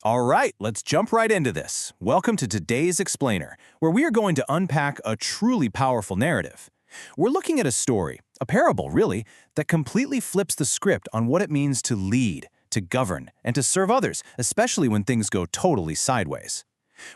All right, let's jump right into this. Welcome to today's Explainer, where we are going to unpack a truly powerful narrative. We're looking at a story, a parable really, that completely flips the script on what it means to lead, to govern, and to serve others, especially when things go totally sideways.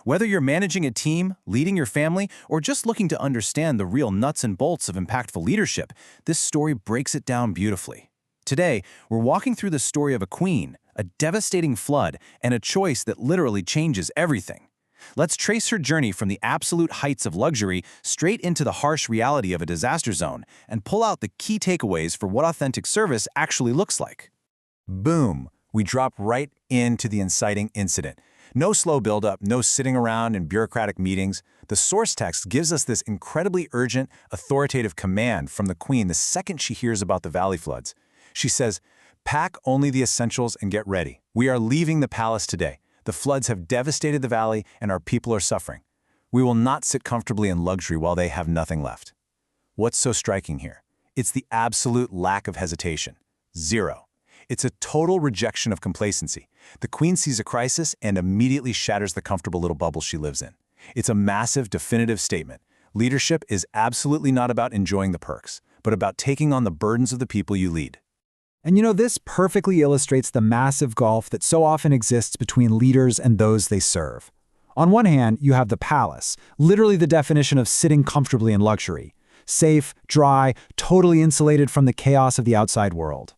Whether you're managing a team, leading your family, or just looking to understand the real nuts and bolts of impactful leadership, this story breaks it down beautifully. Today, we're walking through the story of a queen, a devastating flood, and a choice that literally changes everything. Let's trace her journey from the absolute heights of luxury straight into the harsh reality of a disaster zone and pull out the key takeaways for what authentic service actually looks like. Boom! We drop right into the inciting incident. No slow buildup, no sitting around in bureaucratic meetings. The source text gives us this incredibly urgent, authoritative command from the queen the second she hears about the valley floods. She says, "Pack only the essentials and get ready. We are leaving the palace today. The floods have devastated the valley and our people are suffering. We will not sit comfortably in luxury while they have nothing left." What's so striking here? It's the absolute lack of hesitation. Zero. It's a total rejection of complacency. The queen sees a crisis and immediately shatters the comfortable little bubble she lives in. It's a massive, definitive statement. Leadership is absolutely not about enjoying the perks, but about taking on the burdens of the people you lead. And this perfectly illustrates the massive gulf that so often exists between leaders and those they serve. On one hand, you have the palace, literally the definition of sitting comfortably in luxury. Safe, dry, totally insulated from the chaos of the outside world.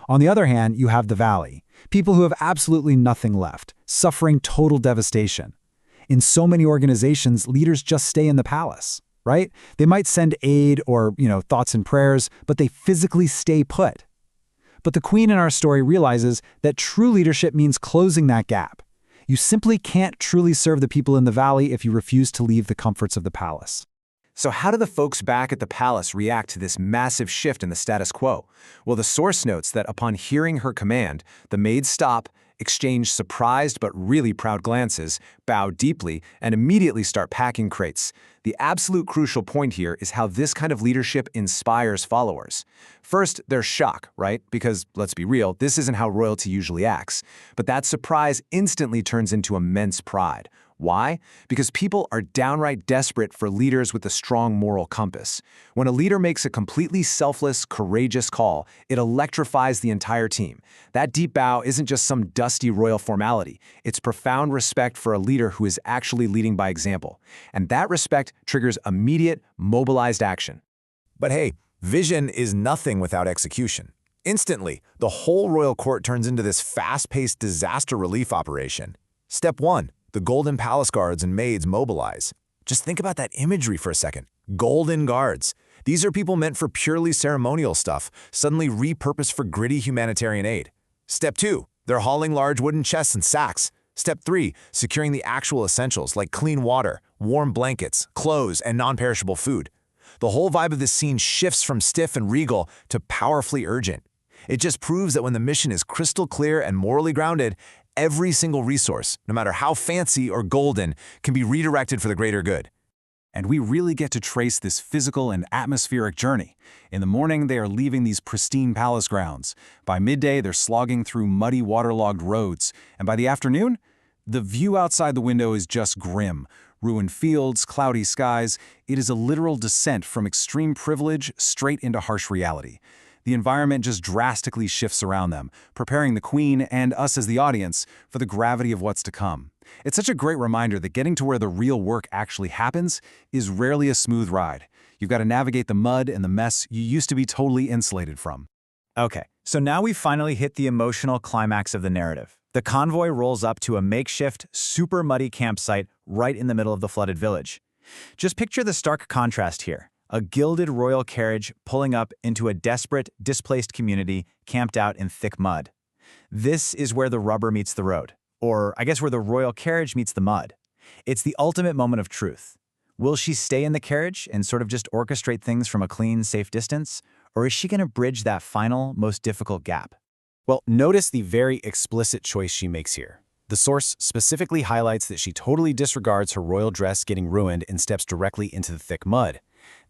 On the other hand, you have the valley, people who have absolutely nothing left, suffering total devastation. In so many organizations, leaders just stay in the palace, right? They might send aid or, thoughts and prayers, but they physically stay put. But the queen in our story realizes that true leadership means closing that gap. You simply can't truly serve the people in the valley if you refuse to leave the comforts of the palace. So how do the folks back at the palace react to this massive shift in the status quo? Well, the source notes that upon hearing her command, the maids stop, exchange surprised but really proud glances, bow deeply, and immediately start packing crates. The absolute crucial point here is how this kind of leadership inspires followers. First, there's shock, right? Because, let's be real, this isn't how royalty usually acts. But that surprise instantly turns into immense pride. Why? Because people are downright desperate for leaders with a strong moral compass. When a leader makes a completely selfless, courageous call, it electrifies the entire team. That deep bow isn't just some dusty royal formality. It's profound respect for a leader who is actually leading by example. And that respect triggers immediate, mobilized action. But hey, vision is nothing without execution. Instantly, the whole royal court turns into this fast-paced disaster relief operation. Step 1. The Golden Palace Guards and maids mobilize. Just think about that imagery for a second. Golden Guards. These are people meant for purely ceremonial stuff, suddenly repurposed for gritty humanitarian aid. Step 2. They're hauling large wooden chests and sacks. Step 3. Securing the actual essentials like clean water, warm blankets, clothes, and non-perishable food. The whole vibe of this scene shifts from stiff and regal to powerfully urgent. It just proves that when the mission is crystal clear and morally grounded, every single resource, no matter how fancy or golden, can be redirected for the greater good. And we really get to trace this physical and atmospheric journey. In the morning, they are leaving these pristine palace grounds. By midday, they're slogging through muddy, waterlogged roads. And by the afternoon, the view outside the window is just grim. Ruined fields, cloudy skies. It is a literal descent from extreme privilege straight into harsh reality. The environment just drastically shifts around them, preparing the queen and us as the audience for the gravity of what's to come. It's such a great reminder that getting to where the real work actually happens is rarely a smooth ride. You've got to navigate the mud and the mess you used to be totally insulated from. Okay, so now we've finally hit the emotional climax of the narrative. The convoy rolls up to a makeshift, super muddy campsite right in the middle of the flooded village. Just picture the stark contrast here. A gilded royal carriage pulling up into a desperate, displaced community camped out in thick mud. This is where the rubber meets the road, or I guess where the royal carriage meets the mud. It's the ultimate moment of truth. Will she stay in the carriage and sort of just orchestrate things from a clean, safe distance, or is she going to bridge that final, most difficult gap? Well, notice the very explicit choice she makes here. The source specifically highlights that she totally disregards her royal dress getting ruined and steps directly into the thick mud.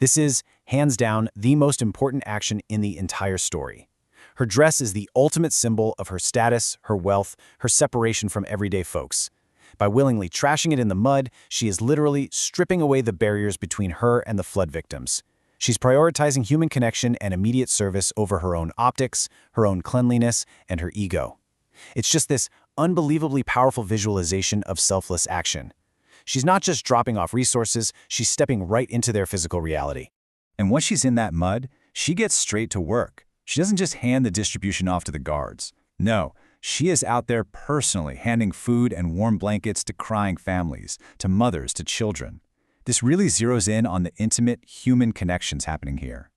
This is, hands down, the most important action in the entire story. Her dress is the ultimate symbol of her status, her wealth, her separation from everyday folks. By willingly trashing it in the mud, she is literally stripping away the barriers between her and the flood victims. She's prioritizing human connection and immediate service over her own optics, her own cleanliness, and her ego. It's just this unbelievably powerful visualization of selfless action. She's not just dropping off resources, she's stepping right into their physical reality. And once she's in that mud, she gets straight to work. She doesn't just hand the distribution off to the guards. No, she is out there personally handing food and warm blankets to crying families, to mothers, to children. This really zeroes in on the intimate human connections happening here.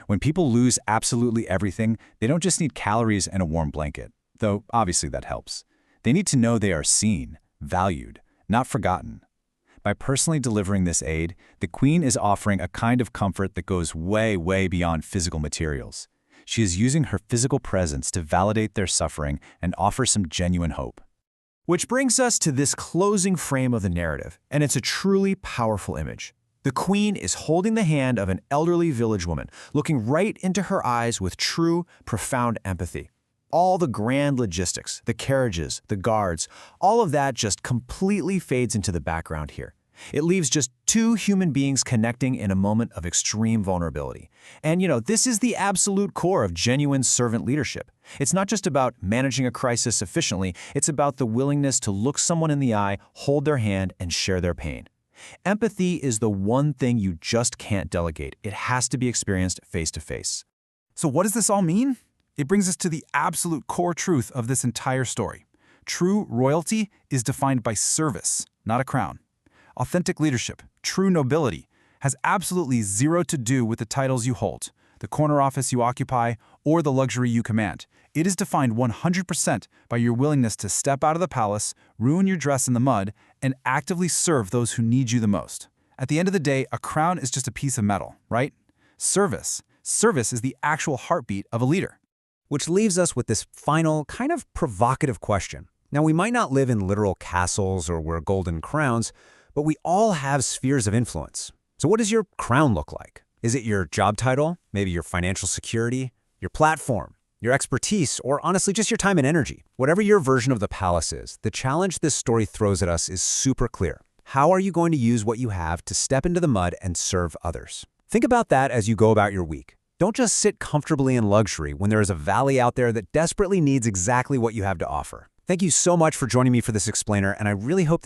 When people lose absolutely everything, they don't just need calories and a warm blanket, though obviously that helps. They need to know they are seen, valued, not forgotten. By personally delivering this aid, the Queen is offering a kind of comfort that goes way, way beyond physical materials. She is using her physical presence to validate their suffering and offer some genuine hope. Which brings us to this closing frame of the narrative, and it's a truly powerful image. The Queen is holding the hand of an elderly village woman, looking right into her eyes with true, profound empathy. All the grand logistics, the carriages, the guards, all of that just completely fades into the background here. It leaves just two human beings connecting in a moment of extreme vulnerability. And this is the absolute core of genuine servant leadership. It's not just about managing a crisis efficiently, it's about the willingness to look someone in the eye, hold their hand, and share their pain. Empathy is the one thing you just can't delegate. It has to be experienced face to face. So what does this all mean? It brings us to the absolute core truth of this entire story. True royalty is defined by service, not a crown. Authentic leadership, true nobility, has absolutely zero to do with the titles you hold, the corner office you occupy, or the luxury you command. It is defined 100% by your willingness to step out of the palace, ruin your dress in the mud, and actively serve those who need you the most. At the end of the day, a crown is just a piece of metal, right? Service is the actual heartbeat of a leader. Which leaves us with this final, kind of provocative question. Now, we might not live in literal castles or wear golden crowns, but we all have spheres of influence. So what does your crown look like? Is it your job title, maybe your financial security, your platform, your expertise, or honestly just your time and energy? Whatever your version of the palace is, the challenge this story throws at us is super clear. How are you going to use what you have to step into the mud and serve others? Think about that as you go about your week. Don't just sit comfortably in luxury when there is a valley out there that desperately needs exactly what you have to offer. Thank you so much for joining me for this explainer, and I really hope